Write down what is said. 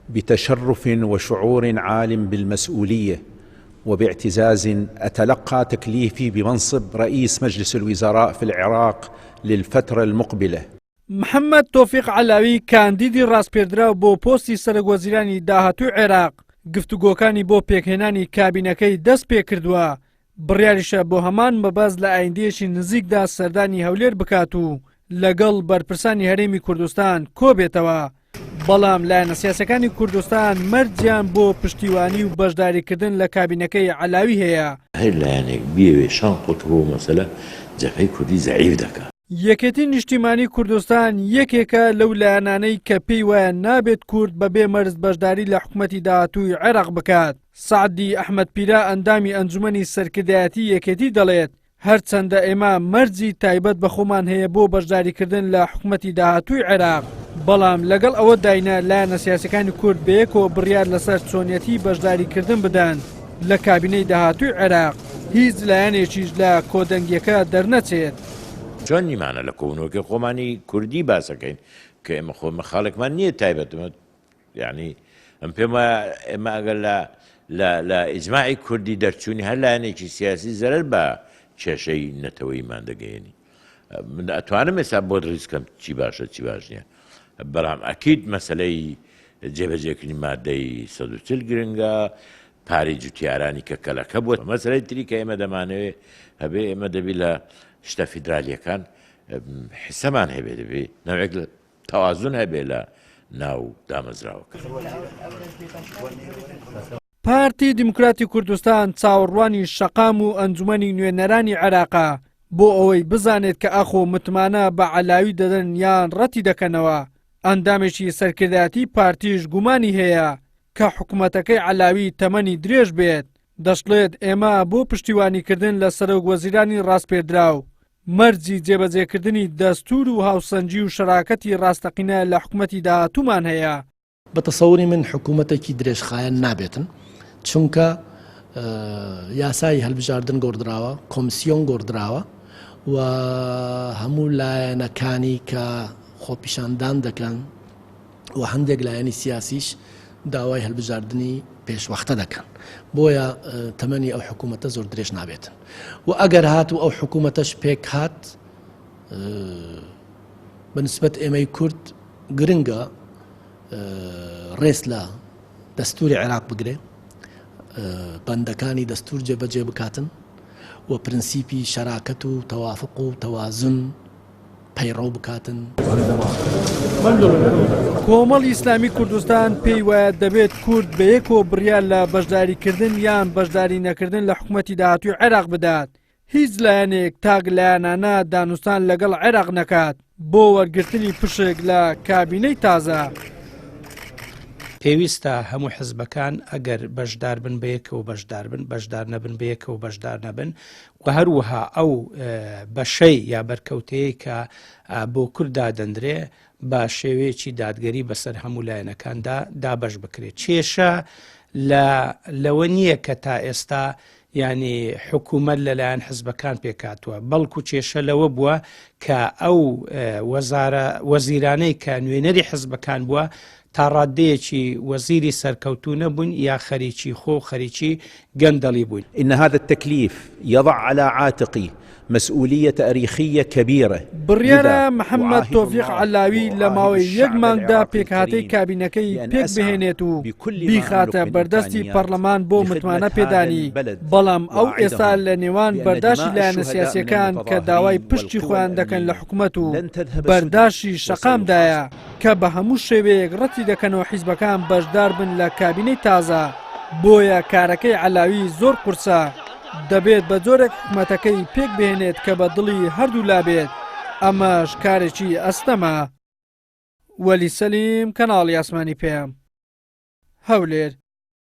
بتشرف وشعور عال بالمسؤولية وباعتزاز أتلقى تكليفي بمنصب رئيس مجلس الوزراء في العراق للفترة المقبلة. محمد توفیق علاوی کاندیدی ڕاستپێدراو بۆ پۆستی سەرۆکوەزیرانی داهاتووی عێراق گفتوگۆکانی بۆ پێکهێنانی کابینەکەی دەست پێ کردووە. بڕیاریشە بۆ هەمان مەبەست لە ئایندەیەکی نزیکدا سەردانی هەولێر بکات و لەگەڵ بەرپرسانی هەرێمی کوردستان کۆبێتەوە. بەڵام لایەنە سیاسەکانی کوردستان مەرجیان بۆ پشتیوانی و بەشداریکردن لە کابینەکەی علاوی هەیە. هەر لایەنێک بیەوێ شان قوتڕۆ مەسەلە جەبهەی کوردی زەعیف دەکات. یەکێتی نیشتیمانی کوردستان یەکێکە لەو لایەنانەی کە پێی وایە نابێت کورد بەبێ مەرز بەشداری لە حکومەتی داهاتووی عێراق بکات. سعدی ئەحمەد پیرە ئەندامی ئەنجومەنی سەرکردایەتی یەکێتی دەڵێت هەرچەندە ئێمە مەرجی تایبەت بە خۆمان هەیە بۆ بەشداریکردن لە حکومەتی داهاتووی عێراق، بەڵام لەگەڵ ئەوە داینە لایەنە سیاسەکانی کورد بەیەکەوە بڕیار لەسەر چۆنیەتی بەشداریکردن بدەن لە کابینەی داهاتووی عێراق، هیچ لایەنێکیش لە کۆدەنگیەکە دەرنەچێت. چۆن نیمانە لە کۆبوونەوەکەی خۆمانی کوردی باسەکەین کە ئێمە خۆمە خاڵێکمان نییە تایبەتمە، یعنی ئەم پێم ئێمە ئەگەر لە ئیجماعی کوردی دەرچوونی هەر لایەنێکی سیاسی زەرەر بە کێشەی نەتەوەیمان دەگەیەنی. من ئەتوانم ئێستا بۆ ڕیسکەم چی باشە چی باش نییە، بەڵام ئەکید مەسەلەی جێبەجێکردنی مادەی 140 گرنگە، پارەی جوتیارانی کە کەلەکە بووە. مەسەلەی تری کە ئێمە دەمانەوێت هەبێ ئێمە دەبی لە شتە فیدرالیەکان حسەمان هەبێ، دەبێ ناوێک لە تەوازون هەبێ لە ناو دامەزراوەکە. پارتی دیموکراتی کوردستان چاوەڕوانی شەقام و ئەنجومەنی نوێنەرانی عێراقا بۆ ئەوەی بزانێت کە ئەخۆ متمانە بە علاوی دەدەن یان ڕەتی دەکەنەوە. ئەندامێکی سەرکردایەتی پارتیش گومانی هەیە کە حکوومەتەکەی علاوی تەمەنی درێژ بێت. دەشڵێت ئێمە بۆ پشتیوانیکردن لە سەرۆکوەزیرانی ڕاستپێدراو مەرجی جێبەجێکردنی دەستور و هاوسەنجی و شەراکەتی ڕاستەقینە لە حکوومەتی داهاتوومان هەیە. بە تەسەوری من حکوومەتێکی درێژخایەن نابێتن، چونکە یاسای هەڵبژاردن گۆڕدراوە، کۆمیسیۆن گۆڕدراوە و هەموو لایەنەکانی کە خۆپیشاندان دەکەن و هەندێک لایەنی سیاسیش داوای هەڵبژاردننی پێشوەختە دەکەن، بۆیە تەمەنی ئەو حکوومەتە زۆر درێژ نابێتن و ئەگەر هات و ئەو حکوومەتەش پێک هات بەنسبەت ئێمەی کورد گرنگە ڕێز لە دەستوری عێراق بگرێ، بەندەکانی دەستور جێبەجێ بکاتن و پرنسیپی شەراکەت و تەوافق و تەوازن پەیڕەو بکاتن. کۆمەڵی ئیسلامی کوردستان پێی وایە دەبێت کورد بەیەکەوە بڕیار لە بەشداریکردن یان بەشداری نەکردن لە حکوومەتی داهاتووی عێراق بدات. هیچ لایەنێک تاک لایەنانە دانوستان لەگەڵ عێراق نەکات بۆ وەرگرتنی پشک لە کابینەی تازە. پێویستە هەموو حزبەکان ئەگەر بەشدار بن بەیەکەوە بەشدار بن، بەشدار نەبن بەیەکەوە بەشدار نەبن و هەروەها ئەو بەشەی یا بەرکەوتەیە کە بۆ کوردا دەندرێ بە شێوەیەکی دادگەری بەسەر هەموو لایەنەکاندا دابەش بکرێت. کێشە لەوە نییە کە تا ئێستا ینی حکوومەت لەلایەن حزبەکان پێکاتوە، بەڵکو کێشە لەوە بووە کە ئەو وەزیرانەی کە نوێنەری حزبەکان بووە تا ڕادەیەکی وەزیری سەرکەوتوو نەبوون یا خەریکی خۆ خەریکی گەندەڵی بوون. إن هذا التكليف يضع على عاتقي مسؤولية تاريخية كبيرة. بڕیارە محەممەد تۆفیق علاوی لە ماوەی یەک مانگدا پێکهاتەی کابینەکەی پێک بهێنێت و بیخاتە بەردەستی پەرلەمان بۆ متمانە پێدانی، بەڵام ئەو ئێستا لە نێوان بەرداشی لایەنە سیاسیەکان کە داوای پشتی خۆیان دەکەن لە حکوومەت و بەرداشی شەقامدایە کە بە هەموو شێوەیەک ڕەتی دەکەنەوە حیزبەکان بەشدار بن لە کابینەی تازە. بۆیە کارەکەی علاوی زۆر قورسە، دەبێت بە جۆرێک حکوومەتەکەی پێک بهێنێت کە بە دڵی هەردوو لابێت. ئەمەش کارێکی ئەستەمە. وەلی سەلیم، کەناڵی ئاسمانی پێم، هەولێر.